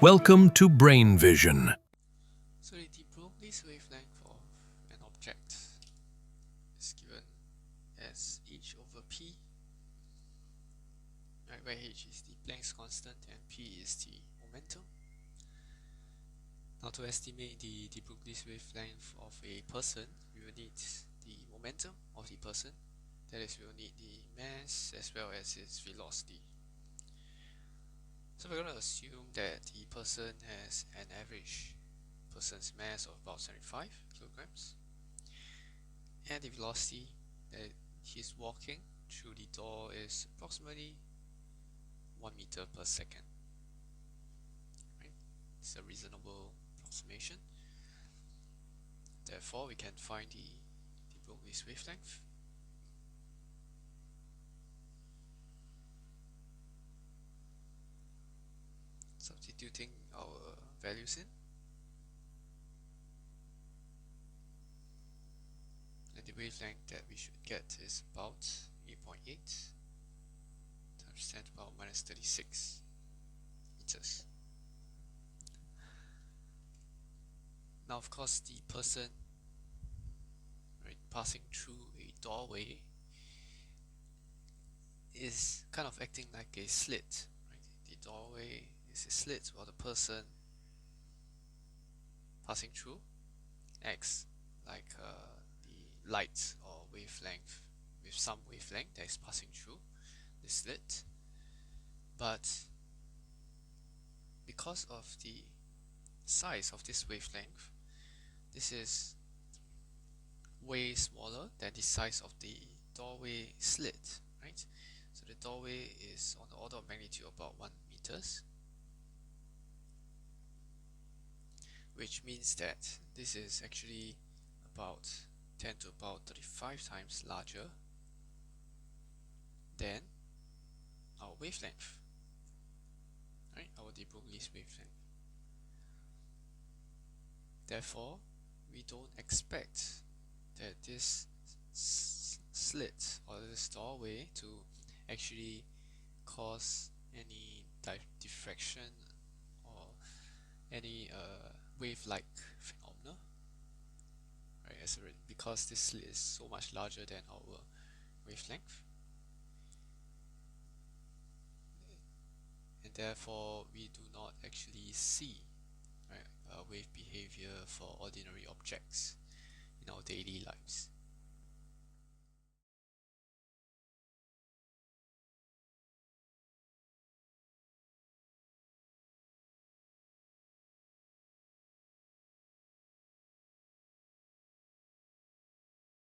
Welcome to Brain Vision. So the Broglie's wavelength of an object is given as h over p, right, where h is the Planck's constant and p is the momentum. Now to estimate the Broglie's wavelength of a person, we will need the momentum of the person, that is, we will need the mass as well as its velocity. So we're going to assume that the person has an average person's mass of about 75 kilograms, and the velocity that he's walking through the door is approximately 1 meter per second. Right? It's a reasonable approximation. Therefore, we can find the Broglie's wavelength. Substituting our values in, and the wavelength that we should get is about 8.8 times 10 to the power minus 36 meters. Now, of course, the person, right, passing through a doorway is kind of acting like a slit. Right? The doorway is a slit, while the person passing through acts like the light or wavelength, with some wavelength that is passing through the slit. But because of the size of this wavelength, this is way smaller than the size of the doorway slit, right? So the doorway is on the order of magnitude about 1 meters, which means that this is actually about 10 to about 35 times larger than our wavelength, right? Our de Broglie's wavelength. Therefore, we don't expect that this slit or this doorway to actually cause any diffraction or any wave-like phenomena, right? Because this slit is so much larger than our wavelength, and therefore we do not actually see, right, wave behavior for ordinary objects in our daily life.